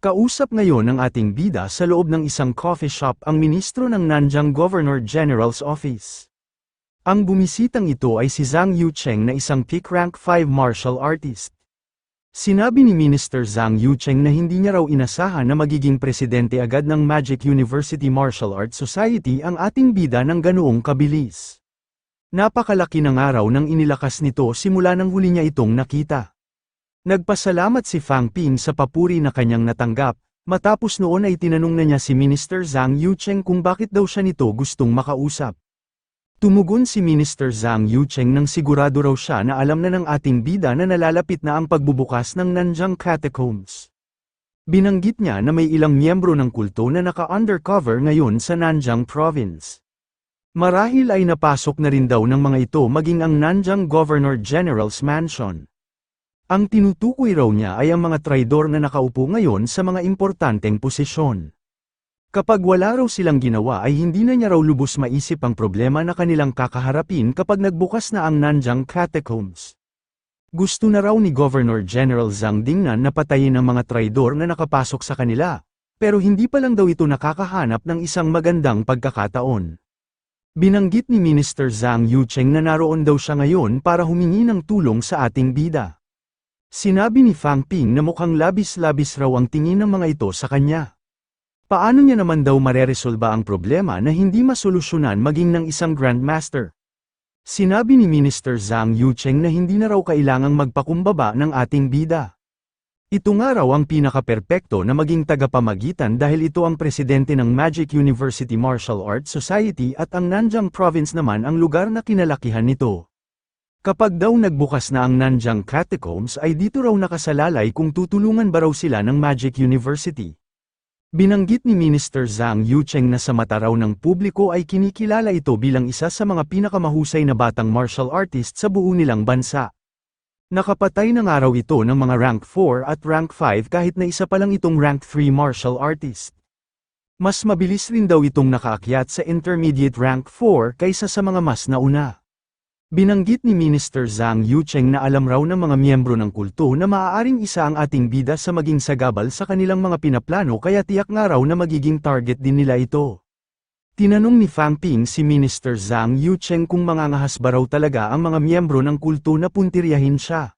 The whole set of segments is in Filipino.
Kausap ngayon ng ating bida sa loob ng isang coffee shop ang ministro ng Nanjang Governor General's Office. Ang bumisitang ito ay si Zhang Yucheng na isang peak rank 5 martial artist. Sinabi ni Minister Zhang Yucheng na hindi niya raw inasahan na magiging presidente agad ng Magic University Martial Arts Society ang ating bida ng ganoong kabilis. Napakalaki ng araw nang inilakas nito simula nang huli niya itong nakita. Nagpasalamat si Fang Ping sa papuri na kanyang natanggap, matapos noon ay tinanong na niya si Minister Zhang Yucheng kung bakit daw siya nito gustong makausap. Tumugon si Minister Zhang Yucheng nang sigurado raw siya na alam na ng ating bida na nalalapit na ang pagbubukas ng Nanjang Catacombs. Binanggit niya na may ilang miyembro ng kulto na naka-undercover ngayon sa Nanjang Province. Marahil ay napasok na rin daw ng mga ito maging ang Nanjang Governor General's Mansion. Ang tinutukoy raw niya ay ang mga traidor na nakaupo ngayon sa mga importanteng posisyon. Kapag wala raw silang ginawa ay hindi na niya raw lubos maisip ang problema na kanilang kakaharapin kapag nagbukas na ang Nanjang Catacombs. Gusto na raw ni Governor General Zhang Dingnan na patayin ang mga traidor na nakapasok sa kanila, pero hindi pa lang daw ito nakakahanap ng isang magandang pagkakataon. Binanggit ni Minister Zhang Yucheng na naroon daw siya ngayon para humingi ng tulong sa ating bida. Sinabi ni Fang Ping na mukhang labis-labis raw ang tingin ng mga ito sa kanya. Paano niya naman daw mareresolba ang problema na hindi masolusyonan maging ng isang Grandmaster? Sinabi ni Minister Zhang Yucheng na hindi na raw kailangang magpakumbaba ng ating bida. Ito nga raw ang pinaka-perpekto na maging tagapamagitan dahil ito ang presidente ng Magic University Martial Arts Society at ang Nanjang Province naman ang lugar na kinalakihan nito. Kapag daw nagbukas na ang Nanjang Catacombs ay dito raw nakasalalay kung tutulungan ba raw sila ng Magic University. Binanggit ni Minister Zhang Yucheng na sa mata raw ng publiko ay kinikilala ito bilang isa sa mga pinakamahusay na batang martial artist sa buo nilang bansa. Nakapatay na nga raw ito ng mga rank 4 at rank 5 kahit na isa pa lang itong rank 3 martial artist. Mas mabilis rin daw itong nakaakyat sa intermediate rank 4 kaysa sa mga mas nauna. Binanggit ni Minister Zhang Yucheng na alam raw ng mga miyembro ng kulto na maaaring isa ang ating bida sa maging sagabal sa kanilang mga pinaplano kaya tiyak nga raw na magiging target din nila ito. Tinanong ni Fang Ping si Minister Zhang Yucheng kung mangangahas ba raw talaga ang mga miyembro ng kulto na puntiryahin siya.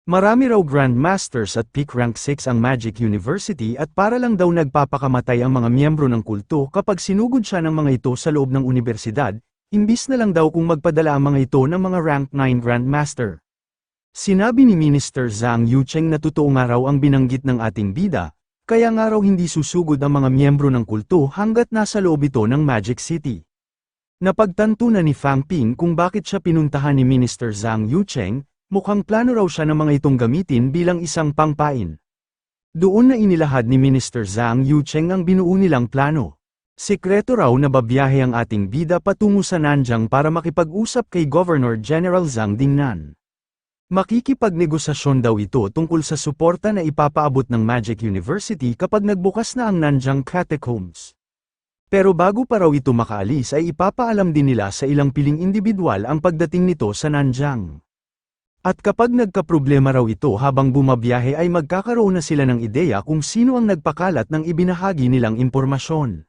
Marami raw Grandmasters at Peak Rank 6 ang Magic University at para lang daw nagpapakamatay ang mga miyembro ng kulto kapag sinugod siya ng mga ito sa loob ng universidad. Imbis na lang daw kung magpadala ang mga ito ng mga rank 9 Grandmaster. Sinabi ni Minister Zhang Yucheng na totoo nga raw ang binanggit ng ating bida, kaya nga raw hindi susugod ang mga miyembro ng kulto hanggat nasa loob ito ng Magic City. Napagtanto na ni Fang Ping kung bakit siya pinuntahan ni Minister Zhang Yucheng, mukhang plano raw siya ng mga itong gamitin bilang isang pangpain. Doon na inilahad ni Minister Zhang Yucheng ang binuo nilang plano. Sekreto raw na babiyahe ang ating bida patungo sa Nanjang para makipag-usap kay Governor General Zhang Dingnan. Makikipagnegosasyon daw ito tungkol sa suporta na ipapaabot ng Magic University kapag nagbukas na ang Nanjang Catacombs. Pero bago pa raw ito makaalis ay ipapaalam din nila sa ilang piling individual ang pagdating nito sa Nanjang. At kapag nagkaproblema raw ito habang bumabiyahe ay magkakaroon na sila ng ideya kung sino ang nagpakalat ng ibinahagi nilang impormasyon.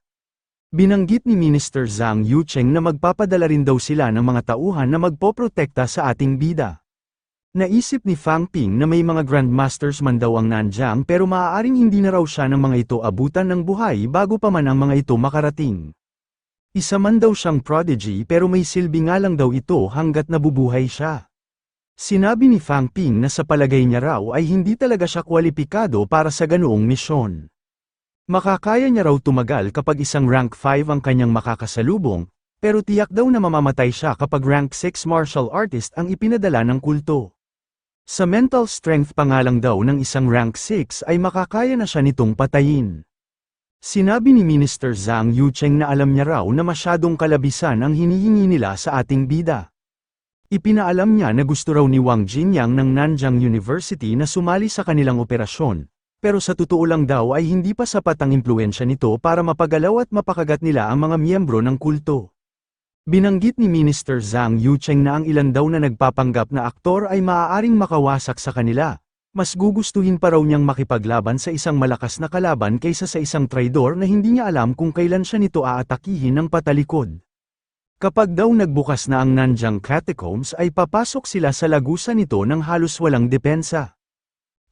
Binanggit ni Minister Zhang Yucheng na magpapadala rin daw sila ng mga tauhan na magpoprotekta sa ating bida. Naisip ni Fang Ping na may mga Grandmasters man daw ang Nanjang pero maaaring hindi na raw siya ng mga ito abutan ng buhay bago pa man ang mga ito makarating. Isa man daw siyang prodigy pero may silbi nga lang daw ito hanggat nabubuhay siya. Sinabi ni Fang Ping na sa palagay niya raw ay hindi talaga siya kwalipikado para sa ganoong misyon. Makakaya niya raw tumagal kapag isang rank 5 ang kanyang makakasalubong, pero tiyak daw na mamamatay siya kapag rank 6 martial artist ang ipinadala ng kulto. Sa mental strength pa nga lang daw ng isang rank 6 ay makakaya na siya nitong patayin. Sinabi ni Minister Zhang Yucheng na alam niya raw na masyadong kalabisan ang hinihingi nila sa ating bida. Ipinaalam niya na gusto raw ni Wang Jinyang ng Nanjang University na sumali sa kanilang operasyon. Pero sa totoo lang daw ay hindi pa sapat ang impluwensya nito para mapagalaw at mapakagat nila ang mga miyembro ng kulto. Binanggit ni Minister Zhang Yucheng na ang ilan daw na nagpapanggap na aktor ay maaaring makawasak sa kanila, Mas gugustuhin pa raw niyang makipaglaban sa isang malakas na kalaban kaysa sa isang traidor na hindi niya alam kung kailan siya nito aatakihin ng patalikod. Kapag daw nagbukas na ang Nanjang Catacombs ay papasok sila sa lagusan nito ng halos walang depensa.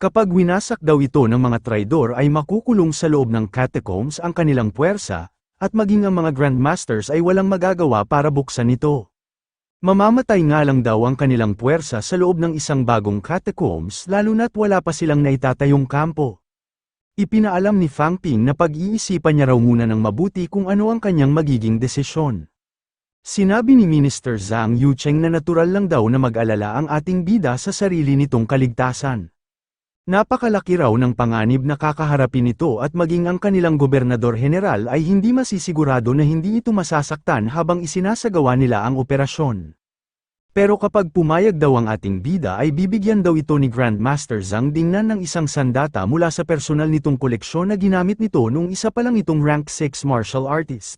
Kapag winasak daw ito ng mga traidor ay makukulong sa loob ng catacombs ang kanilang puwersa, at maging ang mga Grandmasters ay walang magagawa para buksan ito. Mamamatay nga lang daw ang kanilang puwersa sa loob ng isang bagong catacombs lalo na't wala pa silang naitatayong kampo. Ipinaalam ni Fang Ping na pag-iisipan niya raw muna ng mabuti kung ano ang kanyang magiging desisyon. Sinabi ni Minister Zhang Yucheng na natural lang daw na mag-alala ang ating bida sa sarili nitong kaligtasan. Napakalaki raw ng panganib na kakaharapin ito at maging ang kanilang gobernador-general ay hindi masisigurado na hindi ito masasaktan habang isinasagawa nila ang operasyon. Pero kapag pumayag daw ang ating bida ay bibigyan daw ito ni Grandmaster Zhang Dingnan ng isang sandata mula sa personal nitong koleksyon na ginamit nito nung isa pa lang itong rank 6 martial artist.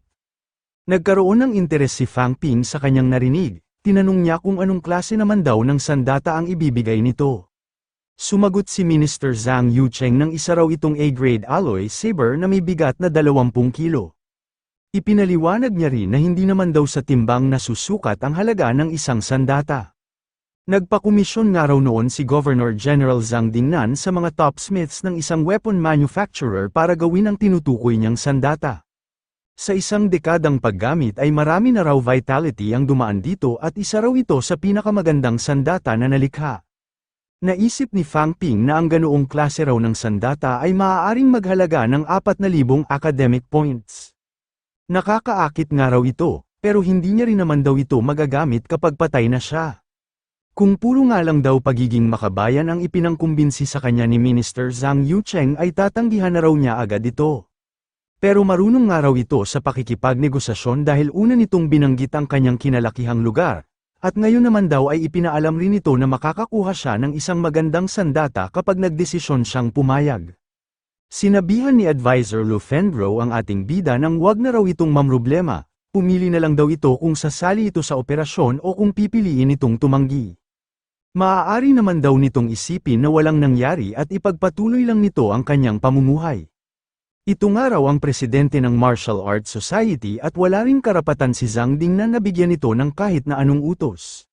Nagkaroon ng interes si Fang Ping sa kanyang narinig, tinanong niya kung anong klase naman daw ng sandata ang ibibigay nito. Sumagot si Minister Zhang Yucheng ng isa raw itong A-grade alloy saber na may bigat na 20 kilo. Ipinaliwanag niya rin na hindi naman daw sa timbang nasusukat ang halaga ng isang sandata. Nagpakomisyon nga raw noon si Governor General Zhang Dingnan sa mga topsmiths ng isang weapon manufacturer para gawin ang tinutukoy niyang sandata. Sa isang dekadang paggamit ay marami na raw vitality ang dumaan dito at isa raw ito sa pinakamagandang sandata na nalikha. Naisip ni Fang Ping na ang ganoong klase raw ng sandata ay maaaring maghalaga ng 4,000 academic points. Nakakaakit nga raw ito, pero hindi niya rin naman daw ito magagamit kapag patay na siya. Kung puro nga lang daw pagiging makabayan ang ipinangkumbinsi sa kanya ni Minister Zhang Yucheng ay tatanggihan na raw niya agad ito. Pero marunong nga raw ito sa pakikipagnegosasyon dahil una nitong binanggit ang kanyang kinalakihang lugar. At ngayon naman daw ay ipinaalam rin ito na makakakuha siya ng isang magandang sandata kapag nagdesisyon siyang pumayag. Sinabihan ni Advisor Lu Fenro ang ating bida nang wag na raw itong mamroblema, pumili na lang daw ito kung sasali ito sa operasyon o kung pipiliin itong tumanggi. Maaari naman daw nitong isipin na walang nangyari at ipagpatuloy lang nito ang kanyang pamumuhay. Ito nga raw ang presidente ng Martial Arts Society at wala ring karapatan si Zhang Dingnan na bigyan ito ng kahit na anong utos.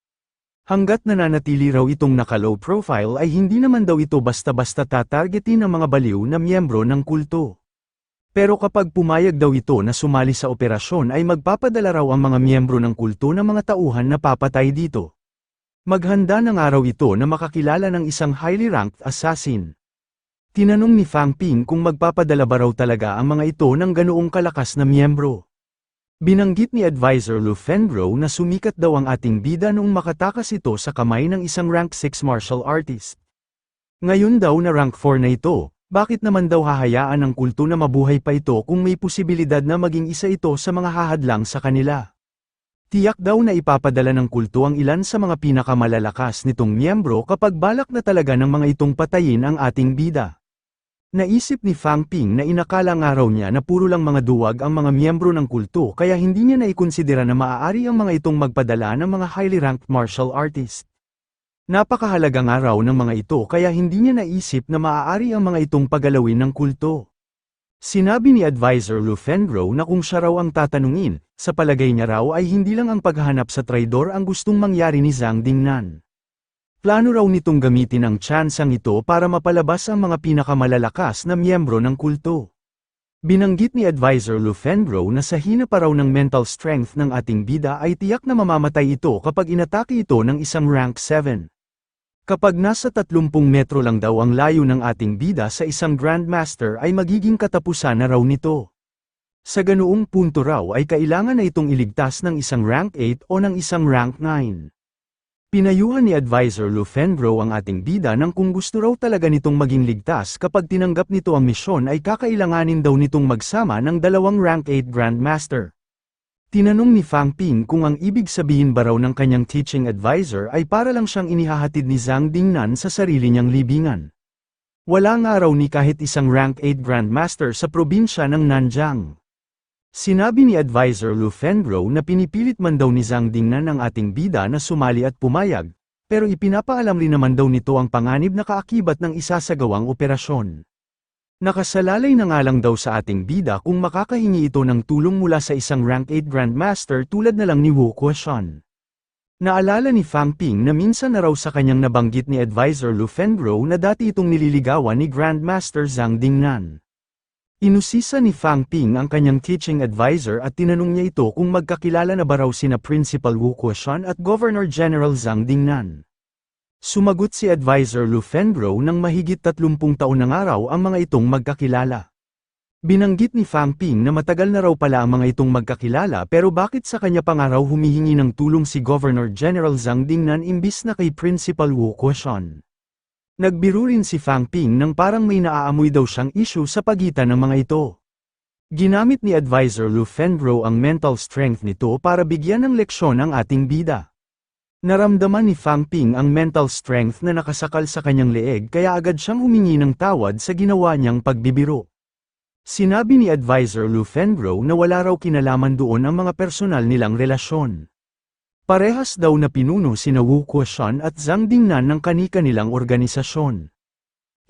Hanggat nananatili raw itong naka-low profile ay hindi naman daw ito basta-basta tatargetin ng mga baliw na miyembro ng kulto. Pero kapag pumayag daw ito na sumali sa operasyon ay magpapadala raw ang mga miyembro ng kulto ng mga tauhan na papatay dito. Maghanda ng araw ito na makakilala ng isang highly ranked assassin. Tinanong ni Fang Ping kung magpapadala ba raw talaga ang mga ito ng ganoong kalakas na miyembro. Binanggit ni Advisor Lu Fenro na sumikat daw ang ating bida noong makatakas ito sa kamay ng isang rank 6 martial artist. Ngayon daw na rank 4 na ito, bakit naman daw hahayaan ng kulto na mabuhay pa ito kung may posibilidad na maging isa ito sa mga hahadlang sa kanila? Tiyak daw na ipapadala ng kulto ang ilan sa mga pinakamalalakas nitong miyembro kapag balak na talaga ng mga itong patayin ang ating bida. Naisip ni Fang Ping na inakala nga raw niya na puro lang mga duwag ang mga miyembro ng kulto kaya hindi niya naikonsidera na maaari ang mga itong magpadala ng mga highly ranked martial artist. Napakahalaga nga raw ng mga ito kaya hindi niya naisip na maaari ang mga itong pagalawin ng kulto. Sinabi ni Advisor Lu Fenro na kung siya raw ang tatanungin, sa palagay niya raw ay hindi lang ang paghahanap sa traidor ang gustong mangyari ni Zhang Dingnan. Plano raw nitong gamitin ang tsansang ito para mapalabas ang mga pinakamalalakas na miyembro ng kulto. Binanggit ni Advisor Lu Fenro na sa hina pa raw ng mental strength ng ating bida ay tiyak na mamamatay ito kapag inatake ito ng isang rank 7. Kapag nasa 30 metro lang daw ang layo ng ating bida sa isang Grandmaster ay magiging katapusan na raw nito. Sa ganoong punto raw ay kailangan na itong iligtas ng isang rank 8 o ng isang rank 9. Pinayuhan ni Advisor Lu Fenro ang ating bida nang kung gusto raw talaga nitong maging ligtas kapag tinanggap nito ang misyon ay kakailanganin daw nitong magsama ng dalawang rank 8 Grandmaster. Tinanong ni Fang Ping kung ang ibig sabihin ba raw ng kanyang teaching advisor ay para lang siyang inihahatid ni Zhang Dingnan sa sarili niyang libingan. Wala nga raw ni kahit isang rank 8 Grandmaster sa probinsya ng Nanjang. Sinabi ni Advisor Lu Fenro na pinipilit man daw ni Zhang Dingnan ang ating bida na sumali at pumayag, Pero ipinapaalam rin naman daw nito ang panganib na kaakibat ng isasagawang operasyon. Nakasalalay na nga lang daw sa ating bida kung makakahingi ito ng tulong mula sa isang Rank 8 Grandmaster tulad na lang ni Wu Kuoshan. Naalala ni Fang Ping na minsan na raw sa kanyang nabanggit ni Advisor Lu Fengro na dati itong nililigawan ni Grandmaster Zhang Dingnan. Inusisa ni Fang Ping ang kanyang teaching advisor at tinanong niya ito kung magkakilala na ba raw sina Principal Wu Kuoshan at Governor General Zhang Dingnan. Sumagot si Advisor Lu Fengro nang mahigit 30 taon na nga raw ang mga itong magkakilala. Binanggit ni Fang Ping na matagal na raw pala ang mga itong magkakilala pero bakit sa kanya pa nga raw humihingi ng tulong si Governor General Zhang Dingnan imbis na kay Principal Wu Kuoshan. Nagbiro rin si Fang Ping nang parang may naaamoy daw siyang issue sa pagitan ng mga ito. Ginamit ni Advisor Lu Fengro ang mental strength nito para bigyan ng leksyon ang ating bida. Naramdaman ni Fang Ping ang mental strength na nakasakal sa kanyang leeg kaya agad siyang humingi ng tawad sa ginawa niyang pagbibiro. Sinabi ni Advisor Lu Fengro na wala raw kinalaman doon ang mga personal nilang relasyon. Parehas daw na pinuno sina Wu Kuoshan at Zhang Dingnan ng kani-kanilang organisasyon.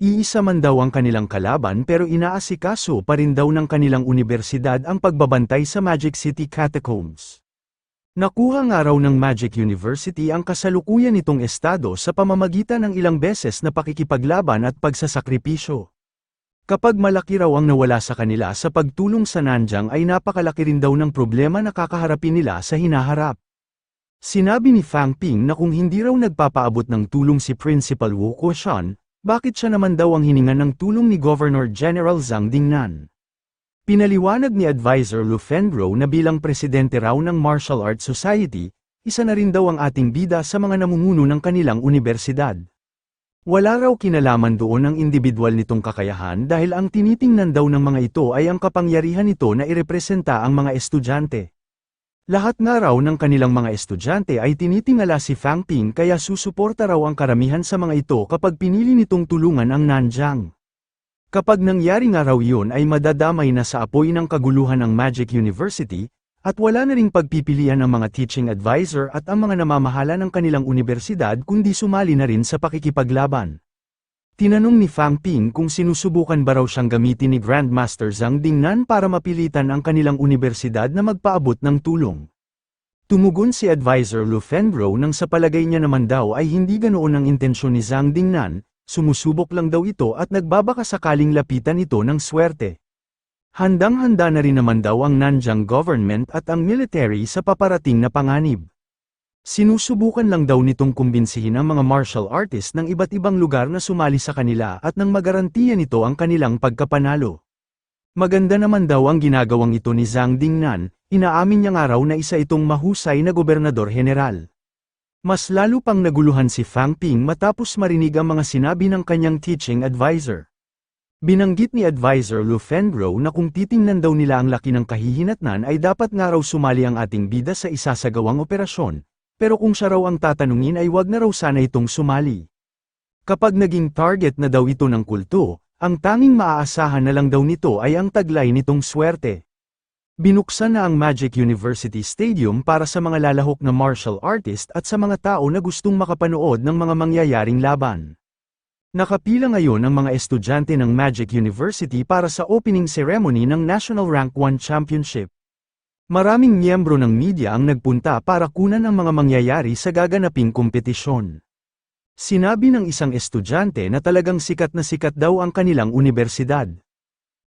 Iisa man daw ang kanilang kalaban pero inaasikaso pa rin daw ng kanilang universidad ang pagbabantay sa Magic City Catacombs. Nakuha nga raw ng Magic University ang kasalukuyan nitong estado sa pamamagitan ng ilang beses na pakikipaglaban at pagsasakripisyo. Kapag malaki raw ang nawala sa kanila sa pagtulong sa Nanjang ay napakalaki rin daw ng problema na kakaharapin nila sa hinaharap. Sinabi ni Fang Ping na kung hindi raw nagpapaabot ng tulong si Principal Wu Kuoshan, bakit siya naman daw ang hiningan ng tulong ni Governor General Zhang Dingnan? Pinaliwanag ni Advisor Lu Fengro na bilang presidente raw ng Martial Arts Society, isa na rin daw ang ating bida sa mga namumuno ng kanilang universidad. Wala raw kinalaman doon ang individual nitong kakayahan dahil ang tinitingnan daw ng mga ito ay ang kapangyarihan nito na irepresenta ang mga estudyante. Lahat nga raw ng kanilang mga estudyante ay tinitingala si Fang Ping kaya susuporta raw ang karamihan sa mga ito kapag pinili nitong tulungan ang Nanjang. Kapag nangyari nga raw yun ay madadamay na sa apoy ng kaguluhan ng Magic University, at wala na ring pagpipilian ang mga teaching advisor at ang mga namamahala ng kanilang universidad kundi sumali na rin sa pakikipaglaban. Tinanong ni Fang Ping kung sinusubukan ba raw siyang gamitin ni Grandmaster Zhang Dingnan para mapilitan ang kanilang universidad na magpaabot ng tulong. Tumugon si Advisor Lu Fengro nang sa palagay niya naman daw ay hindi ganoon ang intensyon ni Zhang Dingnan, sumusubok lang daw ito at nagbabaka sakaling lapitan ito ng swerte. Handang-handa na rin naman daw ang Nanjang government at ang military sa paparating na panganib. Sinusubukan lang daw nitong kumbinsihin ang mga martial artists ng iba't ibang lugar na sumali sa kanila at nang magarantiya nito ang kanilang pagkapanalo. Maganda naman daw ang ginagawang ito ni Zhang Dingnan, inaamin niya nga raw na isa itong mahusay na gobernador general. Mas lalo pang naguluhan si Fang Ping matapos marinig ang mga sinabi ng kanyang teaching advisor. Binanggit ni Advisor Lu Fengro na kung titingnan daw nila ang laki ng kahihinatnan ay dapat nga raw sumali ang ating bida sa isasagawang operasyon, pero kung siya raw ang tatanungin ay wag na raw sana itong sumali. Kapag naging target na daw ito ng kulto, ang tanging maaasahan na lang daw nito ay ang taglay nitong swerte. Binuksan na ang Magic University Stadium para sa mga lalahok na martial artist at sa mga tao na gustong makapanood ng mga mangyayaring laban. Nakapila ngayon ang mga estudyante ng Magic University para sa opening ceremony ng National Rank 1 Championship. Maraming miyembro ng media ang nagpunta para kunan ang mga mangyayari sa gaganaping kompetisyon. Sinabi ng isang estudyante na talagang sikat na sikat daw ang kanilang universidad.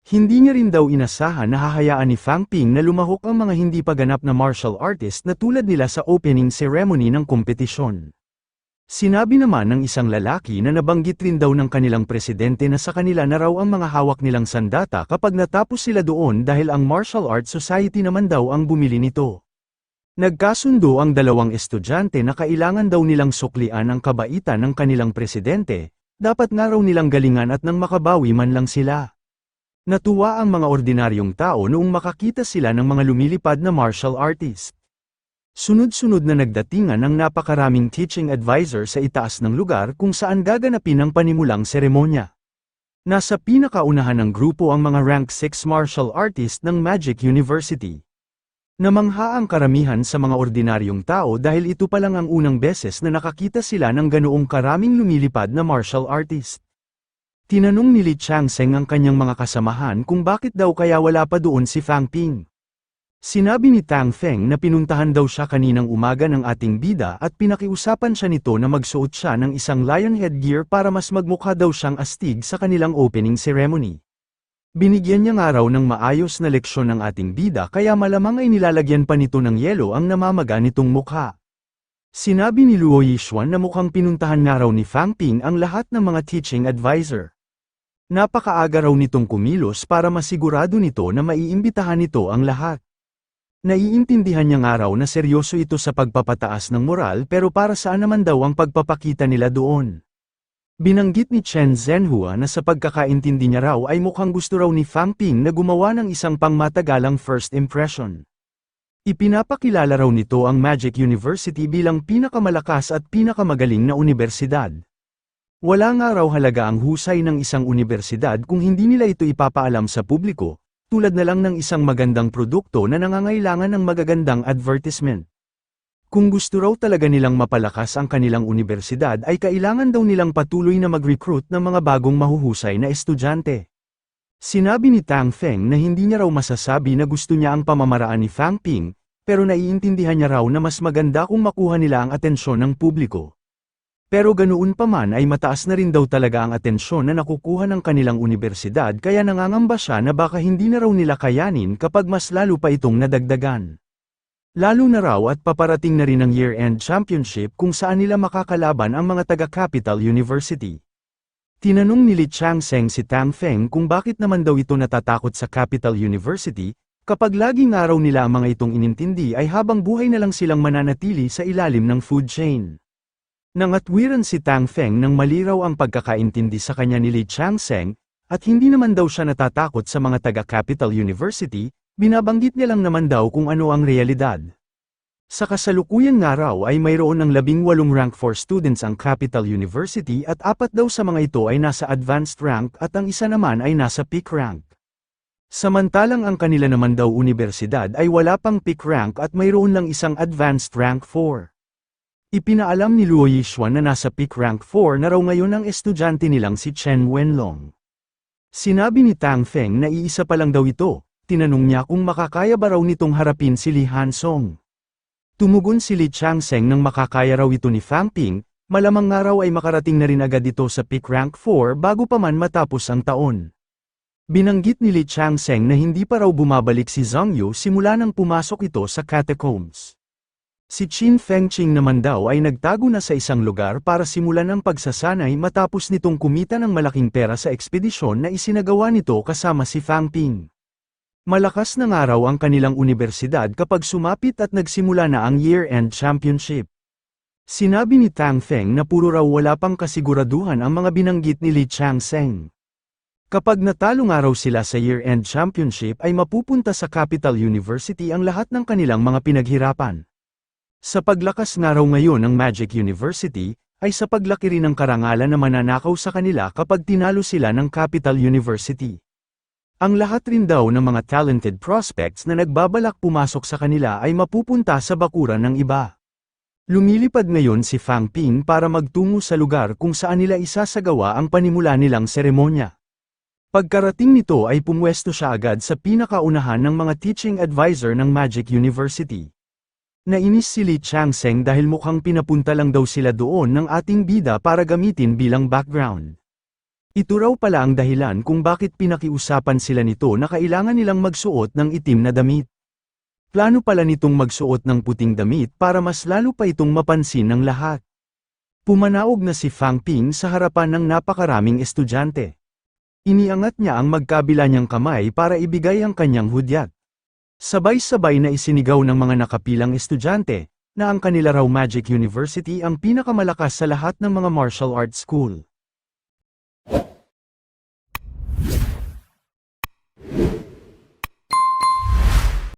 Hindi niya rin daw inasahan na hahayaan ni Fang Ping na lumahok ang mga hindi pa ganap na martial artist na tulad nila sa opening ceremony ng kompetisyon. Sinabi naman ng isang lalaki na nabanggit rin daw ng kanilang presidente na sa kanila na raw ang mga hawak nilang sandata kapag natapos sila doon dahil ang Martial Arts Society naman daw ang bumili nito. Nagkasundo ang dalawang estudyante na kailangan daw nilang suklian ang kabaitan ng kanilang presidente, dapat nga raw nilang galingan at nang makabawi man lang sila. Natuwa ang mga ordinaryong tao noong makakita sila ng mga lumilipad na martial artist. Sunod-sunod na nagdatingan ang napakaraming teaching advisor sa itaas ng lugar kung saan gaganapin ang panimulang seremonya. Nasa pinakaunahan ng grupo ang mga rank 6 martial artist ng Magic University. Namangha ang karamihan sa mga ordinaryong tao dahil ito pa lang ang unang beses na nakakita sila ng ganoong karaming lumilipad na martial artist. Tinanong ni Li Changsheng ang kanyang mga kasamahan kung bakit daw kaya wala pa doon si Fang Ping. Sinabi ni Tang Feng na pinuntahan daw siya kaninang umaga ng ating bida at pinakiusapan siya nito na magsuot siya ng isang lion headgear para mas magmukha daw siyang astig sa kanilang opening ceremony. Binigyan niya nga raw ng maayos na leksyon ng ating bida kaya malamang ay nilalagyan pa nito ng yelo ang namamaga nitong mukha. Sinabi ni Luo Yixuan na mukhang pinuntahan nga raw ni Fang Ping ang lahat ng mga teaching advisor. Napakaaga raw nitong kumilos para masigurado nito na maiimbitahan nito ang lahat. Naiintindihan niya nga raw na seryoso ito sa pagpapataas ng moral pero para saan naman daw ang pagpapakita nila doon. Binanggit ni Chen Zhenhua na sa pagkakaintindi niya raw ay mukhang gusto raw ni Fang Ping na gumawa ng isang pangmatagalang first impression. Ipinapakilala raw nito ang Magic University bilang pinakamalakas at pinakamagaling na unibersidad. Wala nga raw halaga ang husay ng isang unibersidad kung hindi nila ito ipapaalam sa publiko, tulad na lang ng isang magandang produkto na nangangailangan ng magagandang advertisement. Kung gusto raw talaga nilang mapalakas ang kanilang unibersidad ay kailangan daw nilang patuloy na mag-recruit ng mga bagong mahuhusay na estudyante. Sinabi ni Tang Feng na hindi niya raw masasabi na gusto niya ang pamamaraan ni Fang Ping, pero naiintindihan niya raw na mas maganda kung makuha nila ang atensyon ng publiko. Pero ganoon pa man ay mataas na rin daw talaga ang atensyon na nakukuha ng kanilang unibersidad kaya nangangamba siya na baka hindi na raw nila kayanin kapag mas lalo pa itong nadagdagan. Lalo na raw at paparating na rin ang year-end championship kung saan nila makakalaban ang mga taga-Capital University. Tinanong ni Li Changsheng si Tang Feng kung bakit naman daw ito natatakot sa Capital University, kapag laging araw nila ang mga itong inintindi ay habang buhay na lang silang mananatili sa ilalim ng food chain. Nangatwiran si Tang Feng nang maliraw ang pagkakaintindi sa kanya ni Li Changsheng, at hindi naman daw siya natatakot sa mga taga-Capital University, binabanggit niya lang naman daw kung ano ang realidad. Sa kasalukuyan nga raw ay mayroon ng 18 rank 4 students ang Capital University at 4 daw sa mga ito ay nasa advanced rank at ang isa naman ay nasa peak rank. Samantalang ang kanila naman daw universidad ay wala pang peak rank at mayroon lang isang advanced rank 4. Ipinaalam ni Luo Yixuan na nasa peak rank 4 na raw ngayon ang estudyante nilang si Chen Wenlong. Sinabi ni Tang Feng na iisa pa lang daw ito. Tinanong niya kung makakaya ba raw nitong harapin si Li Hansong. Tumugon si Li Changsheng nang makakaya raw ito ni Fang Ping, malamang nga raw ay makarating na rin agad ito sa peak rank 4 bago pa man matapos ang taon. Binanggit ni Li Changsheng na hindi pa raw bumabalik si Zhang Yu simula nang pumasok ito sa catacombs. Si Qin Fengqing naman daw ay nagtago na sa isang lugar para simulan ang pagsasanay matapos nitong kumita ng malaking pera sa ekspedisyon na isinagawa nito kasama si Fang Ping. Malakas na nga raw ang kanilang unibersidad kapag sumapit at nagsimula na ang year-end championship. Sinabi ni Tang Feng na puro raw wala pang kasiguraduhan ang mga binanggit ni Li Changsheng. Kapag natalo nga raw sila sa year-end championship ay mapupunta sa Capital University ang lahat ng kanilang mga pinaghirapan. Sa paglakas nga raw ngayon ng Magic University, ay sa paglaki rin ng karangalan na mananakaw sa kanila kapag tinalo sila ng Capital University. Ang lahat rin daw ng mga talented prospects na nagbabalak pumasok sa kanila ay mapupunta sa bakuran ng iba. Lumilipad ngayon si Fang Ping para magtungo sa lugar kung saan nila isasagawa ang panimula nilang seremonya. Pagkarating nito ay pumwesto siya agad sa pinakaunahan ng mga teaching advisor ng Magic University. Nainis si Li Changsheng dahil mukhang pinapunta lang daw sila doon ng ating bida para gamitin bilang background. Ito raw pala ang dahilan kung bakit pinakiusapan sila nito na kailangan nilang magsuot ng itim na damit. Plano pala nitong magsuot ng puting damit para mas lalo pa itong mapansin ng lahat. Pumanaog na si Fang Ping sa harapan ng napakaraming estudyante. Iniangat niya ang magkabila niyang kamay para ibigay ang kanyang hudyat. Sabay-sabay na isinigaw ng mga nakapilang estudyante, na ang kanila raw Magic University ang pinakamalakas sa lahat ng mga martial arts school.